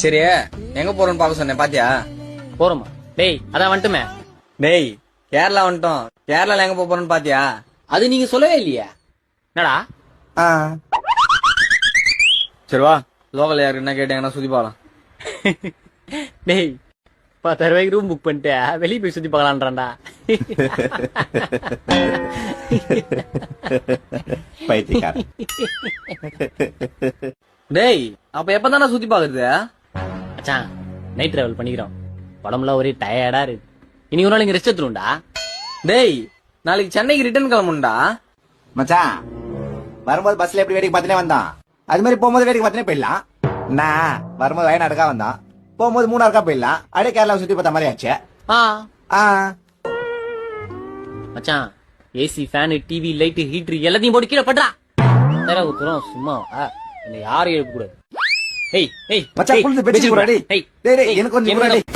சரி எங்க போறோம்னு பாக்க சொன்னேன் பாத்தியா? போறோமா? டேய் அதான் வந்துட்டுமே. டேய் கேரளா வந்துட்டோம். கேரளால எங்க போறோம்னு பாத்தியா? அது நீங்க சொல்லவே இல்லையா? என்னடா? சரி வா, லோக்கல் யாருக்கு என்ன கேட்டீங்கன்னா சுத்தி பாக்கலாம். டேய் 10,000 ரூபாய்க்கு ரூம் புக் பண்ணிட்டு வெளியே போய் சுத்தி பார்க்கலான்றான்டா. பைத்தியக்காரன். டேய் அப்ப எப்பதானே சுத்தி பாக்குறது? மச்சான் நைட் டிராவல் பண்ணிக்கிறோம். உடம்புல ஒரே டயர்டா இருக்கு. இனி ஒரு நாள் இங்க ரெஸ்ட் எடுத்துருவோம்டா. டேய் நாளைக்கு சென்னைக்கு ரிட்டர்ன் கிளம்புண்டா. மச்சான் வரும்போது பஸ்ல எப்படி வேடிக்கை பார்த்துனே வந்தான், அது மாதிரி போகும்போது வேடிக்கை பார்த்துனே போயிடலாம். நான் வரும்போது வயநாடுக்கா வந்தான், போகும்போது மூணாருக்கா போயிடலாம். அப்படியே கேரளா சுத்தி பார்த்த மாதிரி ஆச்சு. மச்சான் AC fan TV light heater எல்லாத்தையும் போட்டு கீழே பண்றா. வேற ஊத்துறோம் சும்மா என்ன யாரும் எழுப்ப கூடாது. மச்சான் குளிச்சு பெட்ஷீட் போடுடா. டேய் எனக்கு கொஞ்சம்